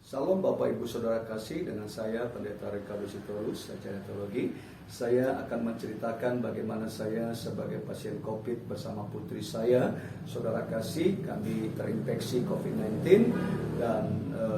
Salam Bapak Ibu Saudara kasih, dengan saya Pendeta Ricardo Sitorus, Sarjana Teologi. Saya akan menceritakan bagaimana saya sebagai pasien COVID bersama putri saya, Saudara kasih, kami terinfeksi COVID-19 dan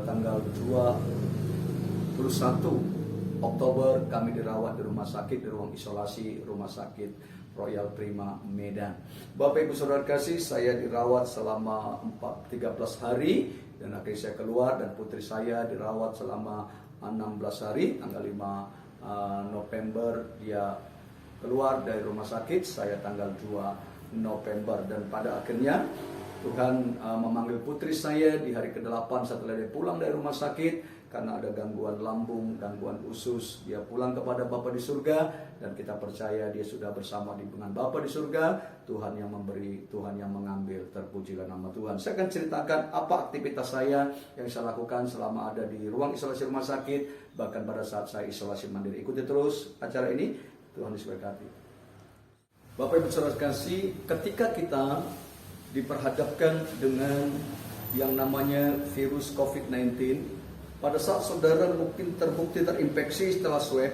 tanggal 21 Oktober kami dirawat di rumah sakit, di ruang isolasi Rumah Sakit Royal Prima Medan. Bapak Ibu Saudara kasih, saya dirawat selama 13 hari dan akhirnya saya keluar, dan putri saya dirawat selama 16 hari. Tanggal 5 November dia keluar dari rumah sakit, saya tanggal 2 November, dan pada akhirnya Tuhan memanggil putri saya di hari ke-8 setelah dia pulang dari rumah sakit karena ada gangguan lambung, gangguan usus. Dia pulang kepada Bapa di surga, dan kita percaya dia sudah bersama dengan Bapa di surga. Tuhan yang memberi, Tuhan yang mengambil, terpujilah nama Tuhan. Saya akan ceritakan apa aktivitas saya yang saya lakukan selama ada di ruang isolasi rumah sakit, bahkan pada saat saya isolasi mandiri. Ikuti terus acara ini, Tuhan Yesus berkati. Bapak Ibu Saudara kasih, ketika kita diperhadapkan dengan yang namanya virus COVID-19, pada saat saudara mungkin terbukti terinfeksi setelah swab,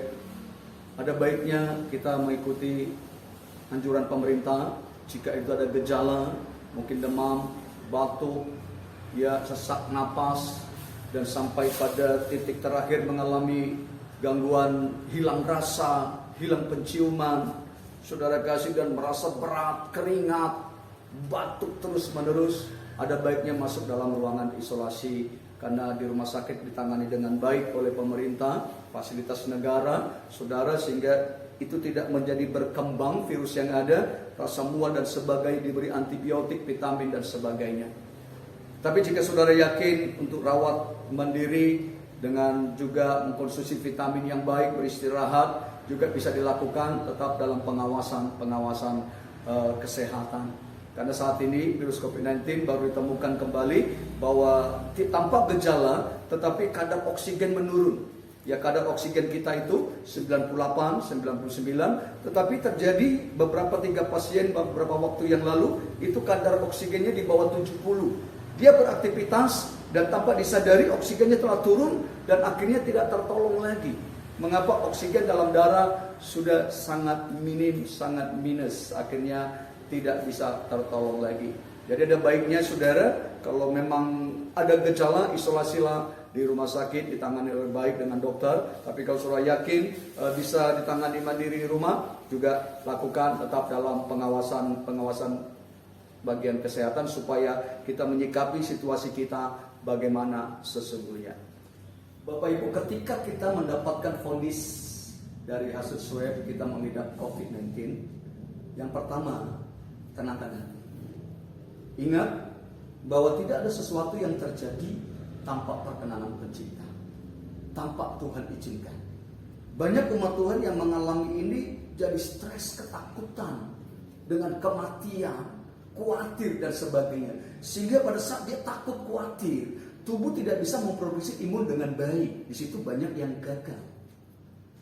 ada baiknya kita mengikuti anjuran pemerintah. Jika itu ada gejala, mungkin demam, batuk, ya sesak napas, dan sampai pada titik terakhir mengalami gangguan hilang rasa, hilang penciuman, saudara kasih, dan merasa berat, keringat, batuk terus menerus, ada baiknya masuk dalam ruangan isolasi. Karena di rumah sakit ditangani dengan baik oleh pemerintah, fasilitas negara, saudara, sehingga itu tidak menjadi berkembang virus yang ada, rasa mual dan sebagainya, diberi antibiotik, vitamin dan sebagainya. Tapi jika saudara yakin untuk rawat mandiri dengan juga mengkonsumsi vitamin yang baik, beristirahat, juga bisa dilakukan tetap dalam pengawasan kesehatan. Karena saat ini virus COVID-19 baru ditemukan kembali bahwa tanpa gejala tetapi kadar oksigen menurun. Ya, kadar oksigen kita itu 98, 99, tetapi terjadi beberapa 3 pasien beberapa waktu yang lalu itu kadar oksigennya di bawah 70. Dia beraktivitas dan tanpa disadari oksigennya telah turun dan akhirnya tidak tertolong lagi. Mengapa? Oksigen dalam darah sudah sangat minim, sangat minus, akhirnya tidak bisa tertolong lagi. Jadi ada baiknya saudara, kalau memang ada gejala, isolasilah di rumah sakit, ditangani oleh baik dengan dokter. Tapi kalau saudara yakin bisa ditangani mandiri di rumah, juga lakukan tetap dalam pengawasan bagian kesehatan supaya kita menyikapi situasi kita bagaimana sesungguhnya. Bapak Ibu, ketika kita mendapatkan vonis dari hasil swab kita mengidap COVID-19, yang pertama, tenangkan hati. Ingat bahwa tidak ada sesuatu yang terjadi tanpa perkenanan Pencipta, tanpa Tuhan izinkan. Banyak umat Tuhan yang mengalami ini jadi stres, ketakutan dengan kematian, khawatir dan sebagainya. Sehingga pada saat dia takut, khawatir, tubuh tidak bisa memproduksi imun dengan baik. Di situ banyak yang gagal.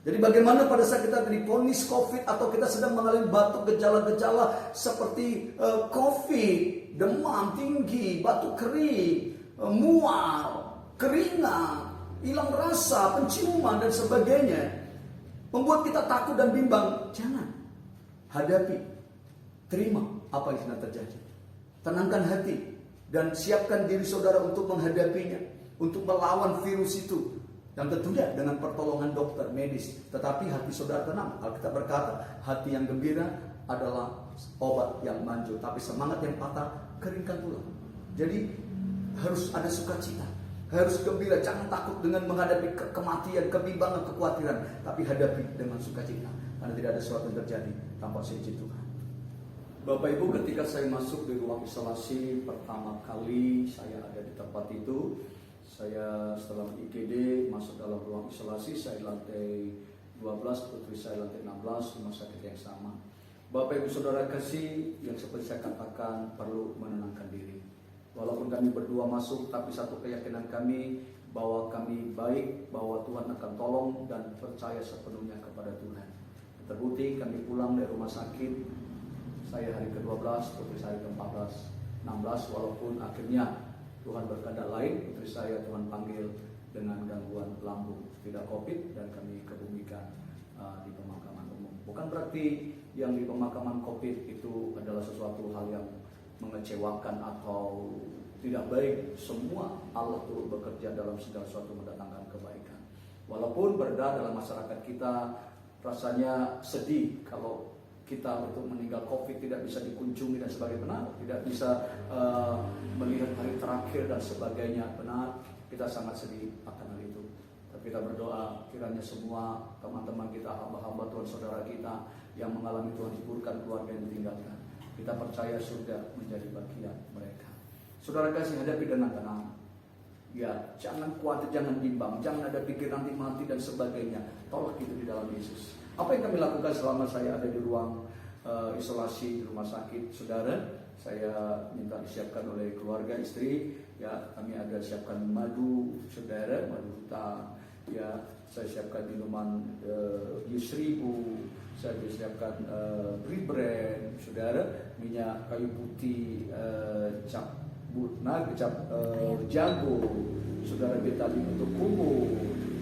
Jadi bagaimana pada saat kita divonis COVID atau kita sedang mengalami batuk, gejala-gejala seperti COVID, demam tinggi, batuk kering, mual, keringat, hilang rasa, penciuman dan sebagainya, membuat kita takut dan bimbang. Jangan. Hadapi. Terima apa yang sedang terjadi. Tenangkan hati dan siapkan diri saudara untuk menghadapinya, untuk melawan virus itu. Dan tentunya dengan pertolongan dokter medis. Tetapi hati saudara tenang. Alkitab berkata, hati yang gembira adalah obat yang manjur, tapi semangat yang patah keringkan tulang. Jadi harus ada sukacita, harus gembira. Jangan takut dengan menghadapi kematian, kebimbangan, kekhawatiran, tapi hadapi dengan sukacita. Karena tidak ada sesuatu yang terjadi tanpa seizin Tuhan. Bapak Ibu, ketika saya masuk di ruang isolasi pertama kali saya ada di tempat itu, saya setelah IGD masuk dalam ruang isolasi, saya lantai 12, putri saya lantai 16, rumah sakit yang sama. Bapak Ibu Saudara kasih, yang seperti saya katakan perlu menenangkan diri. Walaupun kami berdua masuk, tapi satu keyakinan kami bahwa kami baik, bahwa Tuhan akan tolong dan percaya sepenuhnya kepada Tuhan. Terbukti kami pulang dari rumah sakit, saya hari ke-12, putri saya ke-14, 16, walaupun akhirnya Tuhan berkehendak lain, putri saya Tuhan panggil dengan gangguan lambung, tidak COVID, dan kami kebumikan di pemakaman umum. Bukan berarti yang di pemakaman COVID itu adalah sesuatu hal yang mengecewakan atau tidak baik. Semua Allah turut bekerja dalam segala sesuatu mendatangkan kebaikan. Walaupun berada dalam masyarakat kita rasanya sedih kalau kita untuk meninggal COVID tidak bisa dikunjungi dan sebagainya, benar, tidak bisa melihat hari terakhir dan sebagainya, benar, kita sangat sedih akan hal itu. Tapi kita berdoa kiranya semua teman-teman kita, hamba-hamba Tuhan, saudara kita yang mengalami Tuhan hiburkan keluarga yang ditinggalkan, kita percaya surga menjadi bagian mereka. Saudara kasih, hadapi dengan tenang. Ya, jangan khawatir, jangan bimbang, jangan ada pikiran nanti mati dan sebagainya. Tolak itu di dalam Yesus. Apa yang kami lakukan selama saya ada di ruang isolasi di rumah sakit, saudara? Saya minta disiapkan oleh keluarga istri. Ya, kami ada siapkan madu, saudara, madu hutan. Ya, saya siapkan minuman Yusribu. Saya disiapkan Bribren, saudara, minyak kayu putih, cap jago, saudara, vitamin untuk kumu,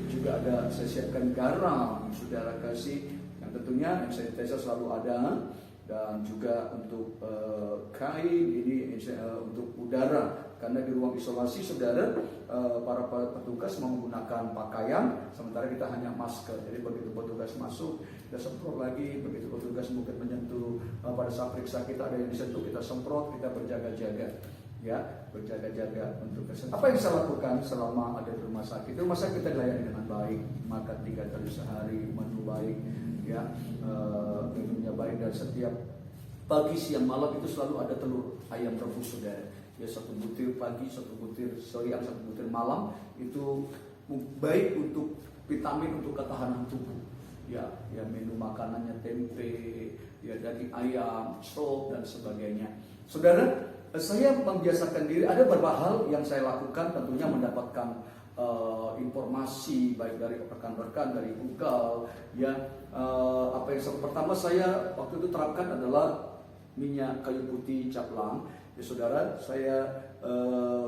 juga ada saya siapkan garam, saudara kasih, yang tentunya sanitizer selalu ada, dan juga untuk kain ini untuk udara, karena di ruang isolasi, saudara, para petugas menggunakan pakaian, sementara kita hanya masker. Jadi begitu petugas masuk, kita semprot lagi. Begitu petugas mungkin menyentuh, pada saat periksa kita ada yang disentuh, kita semprot, kita berjaga-jaga. Ya, berjaga-jaga untuk kesehatan. Apa yang saya lakukan selama ada di rumah sakit? Di rumah sakit kita dilayani dengan baik, makan 3 kali sehari, menu baik, ya, minumnya baik, dan setiap pagi, siang, malam itu selalu ada telur ayam rebus, saudara. Ya, 1 butir pagi, 1 butir siang, 1 butir malam, itu baik untuk vitamin, untuk ketahanan tubuh. Ya, menu makanannya tempe, ya, daging ayam, sop, dan sebagainya. Saudara, saya membiasakan diri, ada beberapa hal yang saya lakukan, tentunya mendapatkan informasi baik dari rekan-rekan, dari Google, ya. Apa yang pertama saya waktu itu terapkan adalah minyak kayu putih caplang. Ya, saudara, saya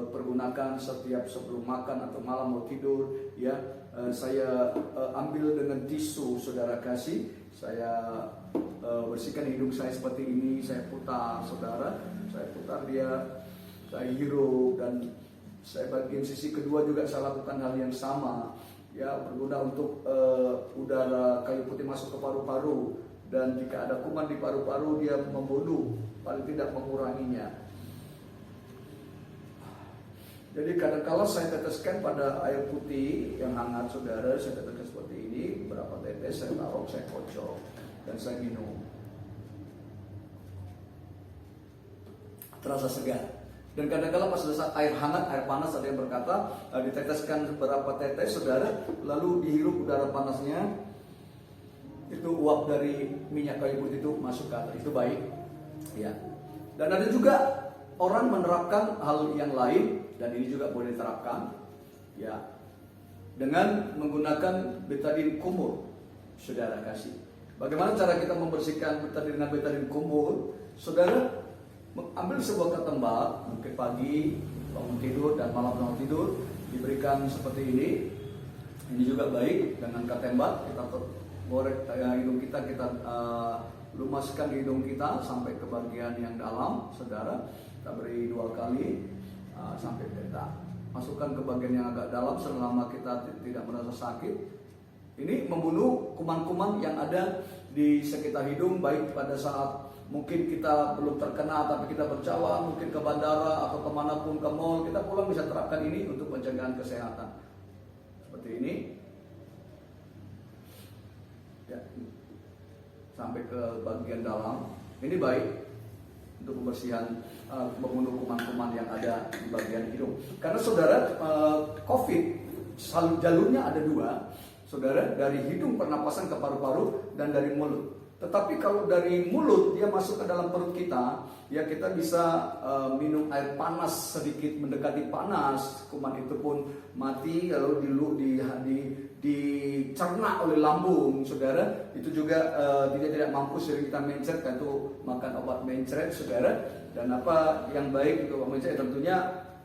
pergunakan setiap sebelum makan atau malam mau tidur, ya. Saya ambil dengan tisu, saudara kasih, saya bersihkan hidung saya seperti ini, saya putar, saudara, saya putar dia, saya hirup, dan saya bagian sisi kedua juga saya lakukan hal yang sama, ya, berguna untuk udara kayu putih masuk ke paru-paru, dan jika ada kuman di paru-paru dia membunuh, paling tidak menguranginya. Jadi kadang-kala saya teteskan pada air putih yang hangat, saudara, saya teteskan seperti ini, beberapa tetes, saya taruh, saya kocok, dan saya minum. Terasa segar. Dan kadang-kala pas saat air hangat, air panas, ada yang berkata diteteskan beberapa tetes, saudara, lalu dihirup udara panasnya, itu uap dari minyak kayu putih itu masuk ke atas, itu baik, ya. Dan ada juga orang menerapkan hal yang lain, dan ini juga boleh diterapkan, ya, dengan menggunakan betadine kumur, saudara kasih. Bagaimana cara kita membersihkan betadine dengan betadine kumur? Saudara, ambil sebuah ketembak, mungkin pagi bangun tidur dan malam bangun tidur, diberikan seperti ini. Ini juga baik, dengan ketembak kita gorek hidung kita, kita lumaskan hidung kita sampai ke bagian yang dalam, saudara. Kita beri 2 kali sampai kita masukkan ke bagian yang agak dalam selama kita tidak merasa sakit. Ini membunuh kuman-kuman yang ada di sekitar hidung, baik pada saat mungkin kita belum terkena tapi kita berjalan mungkin ke bandara atau kemanapun, ke mall, kita pulang bisa terapkan ini untuk pencegahan kesehatan. Seperti ini, ya, sampai ke bagian dalam. Ini baik untuk pembersihan, membunuh kuman-kuman yang ada di bagian hidung. Karena saudara, COVID jalurnya ada 2, saudara, dari hidung pernapasan ke paru-paru dan dari mulut. Tetapi kalau dari mulut dia masuk ke dalam perut kita, ya kita bisa minum air panas sedikit mendekati panas, kuman itu pun mati kalau dicerna oleh lambung, saudara. Itu juga tidak mampu sering kita mencret, kan itu makan obat mencret, saudara. Dan apa yang baik itu obat mencret tentunya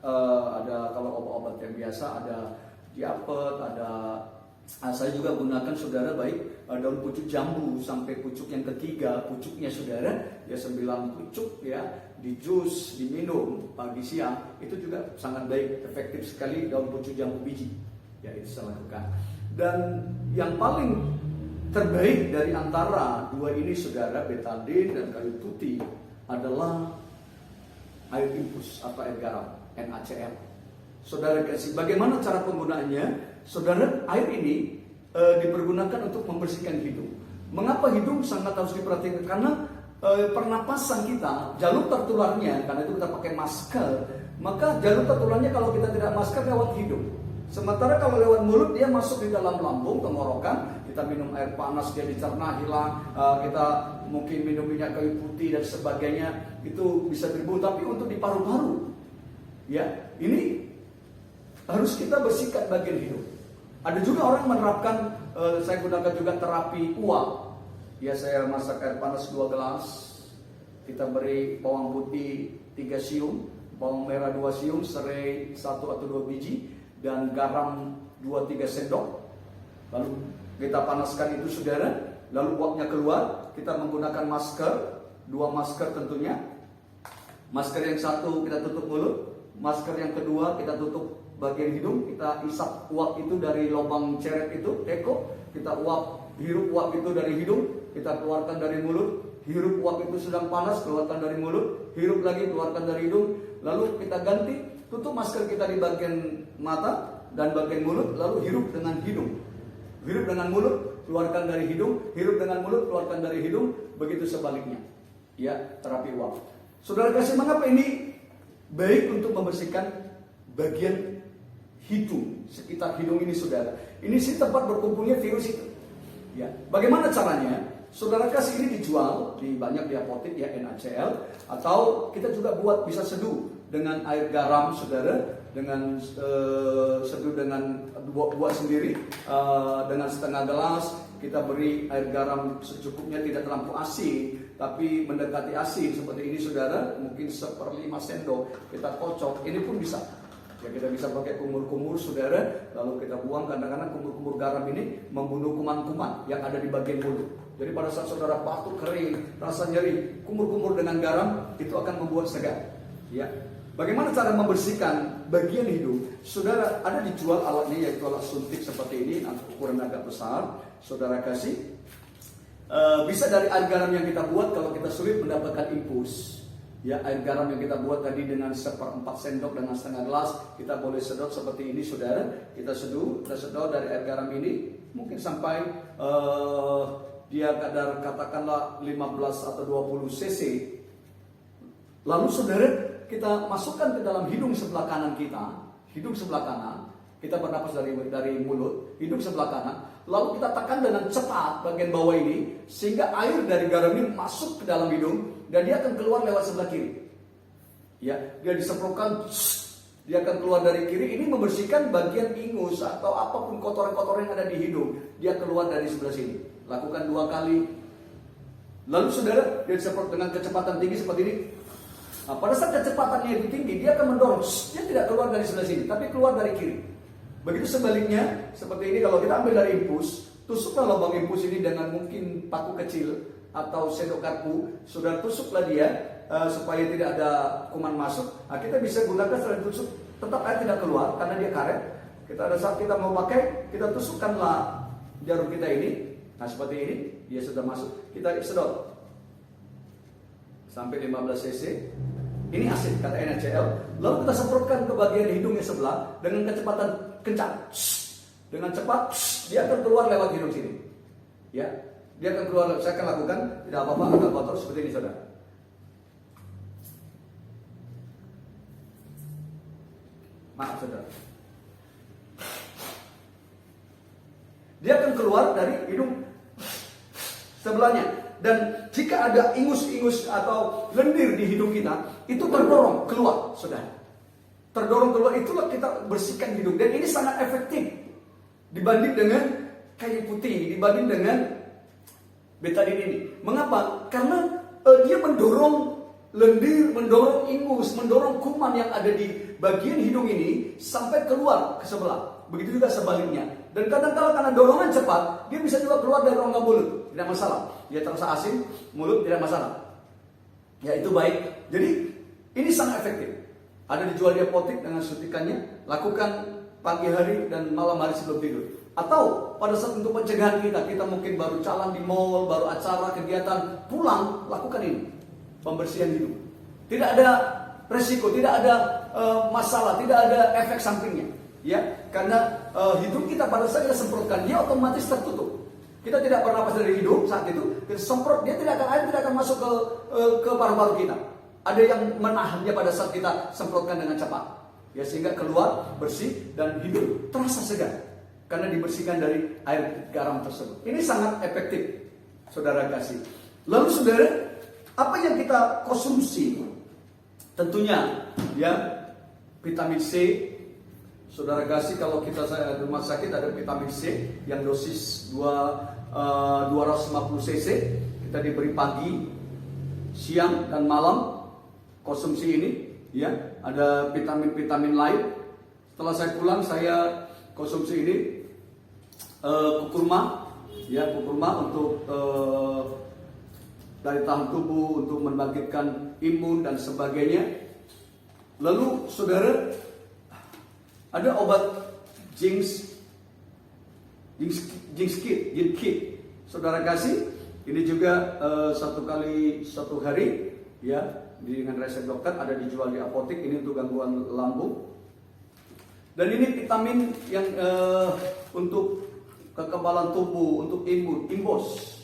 ada, kalau obat-obat yang biasa ada diapet, ada saya juga gunakan saudara baik daun pucuk jambu sampai pucuk yang ketiga, pucuknya saudara ya 9 pucuk ya, di jus, diminum pagi siang, itu juga sangat baik, efektif sekali daun pucuk jambu biji. Ya itu saya lakukan. Dan yang paling terbaik dari antara dua ini saudara, betadine dan kayu putih, adalah air infus atau air garam, NaCl. Saudara kasih, bagaimana cara penggunaannya? Saudara, air ini dipergunakan untuk membersihkan hidung. Mengapa hidung sangat harus diperhatikan? Karena pernapasan kita, jalur tertularnya, karena itu kita pakai masker, maka jalur tertularnya kalau kita tidak masker lewat hidung. Sementara kalau lewat mulut dia masuk di dalam lambung, tenggorokan, kita minum air panas dia dicerna hilang, kita mungkin minum minyak kayu putih dan sebagainya, itu bisa beribu. Tapi untuk di paru-paru, ya ini harus kita bersihkan bagian hidung. Ada juga orang menerapkan, saya gunakan juga terapi uap. Ya saya masak air panas 2 gelas, kita beri bawang putih 3 siung, bawang merah 2 siung, serai 1 atau 2 biji, dan garam 2-3 sendok. Lalu kita panaskan itu saudara, lalu uapnya keluar, kita menggunakan masker, 2 masker tentunya. Masker yang satu kita tutup mulut, masker yang kedua kita tutup bagian hidung, kita isap uap itu dari lubang ceret itu, teko, kita hirup uap itu dari hidung, kita keluarkan dari mulut, hirup uap itu sedang panas, keluarkan dari mulut, hirup lagi, keluarkan dari hidung, lalu kita ganti, tutup masker kita di bagian mata dan bagian mulut, lalu hirup dengan hidung. Hirup dengan mulut, keluarkan dari hidung, hirup dengan mulut, keluarkan dari hidung, begitu sebaliknya. Ya, terapi uap. Saudara kasih, mengapa ini baik untuk membersihkan bagian hidung, sekitar hidung ini saudara. Ini sih tempat berkumpulnya virus itu. Ya, bagaimana caranya? Saudara kasih, ini dijual di banyak di apotek ya, NaCl, atau kita juga buat, bisa seduh dengan air garam saudara, dengan seduh dengan buat sendiri dengan setengah gelas, kita beri air garam secukupnya, tidak terlalu asin tapi mendekati asin seperti ini saudara, mungkin 1/5 sendok kita kocok, ini pun bisa. Ya kita bisa pakai kumur-kumur saudara, lalu kita buang. Kadang-kadang kumur-kumur garam ini membunuh kuman-kuman yang ada di bagian mulut. Jadi pada saat saudara batuk kering, rasa nyeri, kumur-kumur dengan garam itu akan membuat segar. Ya. Bagaimana cara membersihkan bagian hidung? Saudara, ada dijual alatnya, yaitu alat suntik seperti ini, ukuran agak besar. Saudara kasih, bisa dari air garam yang kita buat kalau kita sulit mendapatkan infus. Ya, air garam yang kita buat tadi dengan 1/4 sendok dengan setengah gelas, kita boleh sedot seperti ini saudara. Kita sedot dari air garam ini mungkin sampai dia kadar katakanlah 15 atau 20 cc. Lalu saudara, kita masukkan ke dalam hidung sebelah kanan kita, hidung sebelah kanan. Kita bernapas dari mulut, hidung sebelah kanan. Lalu kita tekan dengan cepat bagian bawah ini, sehingga air dari garam ini masuk ke dalam hidung dan dia akan keluar lewat sebelah kiri. Ya, dia disemprotkan, dia akan keluar dari kiri. Ini membersihkan bagian ingus atau apapun kotoran-kotoran yang ada di hidung. Dia keluar dari sebelah sini. Lakukan 2 kali. Lalu saudara, dia disemprot dengan kecepatan tinggi seperti ini. Nah, pada saat kecepatannya itu tinggi, dia akan mendorong. Dia tidak keluar dari sebelah sini, tapi keluar dari kiri. Begitu sebaliknya, seperti ini kalau kita ambil dari infus, tusuklah lubang infus ini dengan mungkin paku kecil atau sendok garpu, sudah tusuklah dia supaya tidak ada kuman masuk. Nah, kita bisa gunakan setelah ditusuk, tetap air tidak keluar karena dia karet. Kita ada saat kita mau pakai, kita tusukkanlah jarum kita ini. Nah seperti ini, dia sudah masuk. Kita sedot sampai 15 cc. Ini asin, kata NaCl. Lalu kita semprotkan ke bagian hidungnya sebelah dengan kecepatan kencang. Dengan cepat, dia akan keluar lewat hidung sini. Ya, dia akan keluar. Saya akan lakukan, tidak apa-apa, agak kotor seperti ini, saudara. Maaf, saudara. Dia akan keluar dari hidung sebelahnya. Dan jika ada ingus-ingus atau lendir di hidung kita, itu terdorong keluar, saudara. Terdorong keluar, itulah kita bersihkan hidung. Dan ini sangat efektif dibanding dengan kayu putih, dibanding dengan betadine ini. Mengapa? Karena dia mendorong lendir, mendorong ingus, mendorong kuman yang ada di bagian hidung ini sampai keluar ke sebelah. Begitu juga sebaliknya. Dan kadang-kadang karena dorongan cepat, dia bisa juga keluar dari rongga mulut, tidak masalah. Dia terasa asin, mulut tidak masalah. Ya, itu baik. Jadi ini sangat efektif. Ada dijual di apotek dengan suntikannya. Lakukan pagi hari dan malam hari sebelum tidur. Atau pada saat untuk pencegahan kita mungkin baru jalan di mall, baru acara, kegiatan, pulang, lakukan ini. Pembersihan hidung. Tidak ada resiko, tidak ada masalah, tidak ada efek sampingnya. Ya, karena hidung kita pada saat kita semprotkan, dia otomatis tertutup. Kita tidak bernapas dari hidung saat itu, kita semprot, dia air tidak akan masuk ke paru-paru kita. Ada yang menahannya pada saat kita semprotkan dengan cepat. Ya, sehingga keluar bersih dan hidung terasa segar. Karena dibersihkan dari air garam tersebut. Ini sangat efektif, saudara kasih. Lalu saudara, apa yang kita konsumsi? Tentunya ya vitamin C. Saudara kasih, kalau kita di rumah sakit ada vitamin C yang dosis 250 cc. Kita diberi pagi, siang dan malam konsumsi ini. Ya, ada vitamin-vitamin lain. Setelah saya pulang, saya konsumsi ini. Kurma untuk dari tahan tubuh, untuk membangkitkan imun dan sebagainya. Lalu saudara, ada obat Jinx Kit. Saudara kasih, ini juga 1 kali 1 hari ya, dengan resep dokter, ada dijual di apotek. Ini untuk gangguan lambung. Dan ini vitamin yang untuk kekebalan tubuh, untuk imun, Imbos.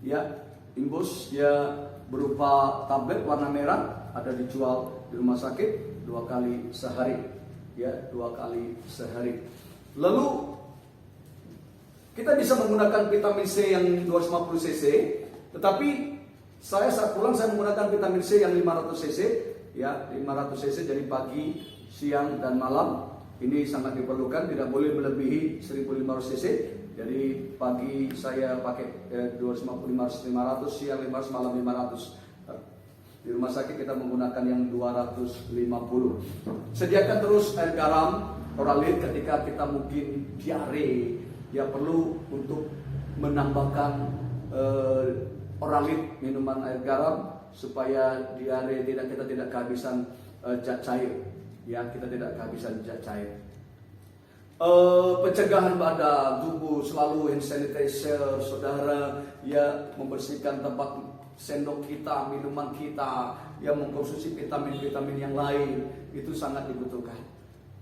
Ya, Imbos ya berupa tablet warna merah, ada dijual di rumah sakit 2 kali sehari. Ya, 2 kali sehari. Lalu kita bisa menggunakan vitamin C yang 250 cc, tetapi saya saat pulang saya menggunakan vitamin C yang 500 cc, ya 500 cc, jadi pagi, siang dan malam. Ini sangat diperlukan, tidak boleh melebihi 1500 cc. Jadi pagi saya pakai 250, 500, siang 500, malam 500. Di rumah sakit kita menggunakan yang 250. Sediakan terus air garam, oralit ketika kita mungkin diare. Ya perlu untuk menambahkan oralit, minuman air garam, supaya diare kita tidak kehabisan zat cair. Ya, kita tidak kehabisan zat cair. Pencegahan pada tubuh, selalu hand sanitizer, saudara, ya membersihkan tempat sendok kita, minuman kita, ya mengkonsumsi vitamin-vitamin yang lain, itu sangat dibutuhkan.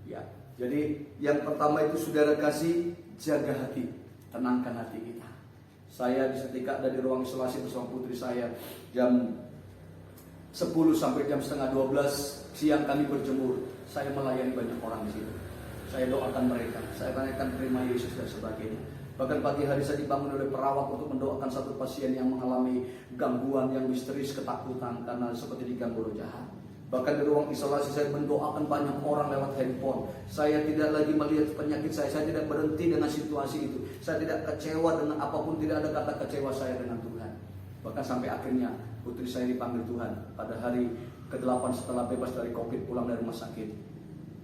Ya, jadi yang pertama itu saudara kasih, jaga hati, tenangkan hati kita. Saya seketika ada di ruang isolasi bersama putri saya, jam 10 sampai jam setengah 12 siang kami berjemur. Saya melayani banyak orang di situ. Saya doakan mereka, saya tanyakan terima Yesus dan sebagainya. Bahkan pagi hari saya dibangun oleh perawat untuk mendoakan satu pasien yang mengalami gangguan yang misterius, ketakutan karena seperti diganggu roh jahat. Bahkan di ruang isolasi saya mendoakan banyak orang lewat handphone. Saya tidak lagi melihat penyakit saya tidak berhenti dengan situasi itu. Saya tidak kecewa dengan apapun, tidak ada kata kecewa saya dengan Tuhan. Bahkan sampai akhirnya putri saya dipanggil Tuhan pada hari ke-8 setelah bebas dari COVID, pulang dari rumah sakit.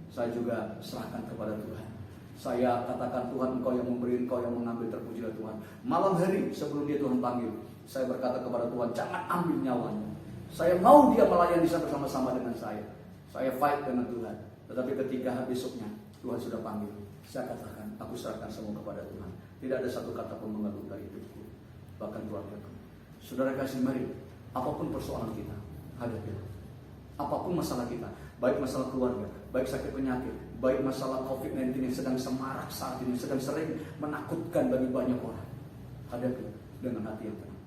Saya juga serahkan kepada Tuhan. Saya katakan, Tuhan Engkau yang memberi, Engkau yang mengambil, terpujilah Tuhan. Malam hari sebelum dia Tuhan panggil, saya berkata kepada Tuhan, jangan ambil nyawanya. Saya mau dia melayani bersama-sama dengan saya. Saya fight dengan Tuhan. Tetapi ketika besoknya Tuhan sudah panggil, saya katakan, aku serahkan semua kepada Tuhan. Tidak ada satu kata pun mengeluh dari hidupku, bahkan keluargaku. Saudara kasih, mari, apapun persoalan kita, hadapilah. Apapun masalah kita, baik masalah keluarga, baik sakit penyakit, baik masalah COVID-19 yang sedang semarak saat ini, sedang sering menakutkan bagi banyak orang, hadapi dengan hati yang tenang.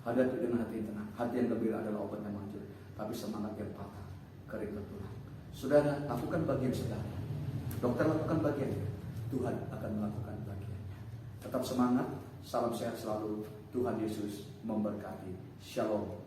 Hadapi dengan hati yang tenang. Hati yang gembira adalah obat yang manjur, tapi semangat yang patah keringlah tulang. Saudara, lakukan bagian saudara. Dokter lakukan bagiannya, Tuhan akan melakukan bagiannya. Tetap semangat, salam sehat selalu. Tuhan Yesus memberkati. Shalom.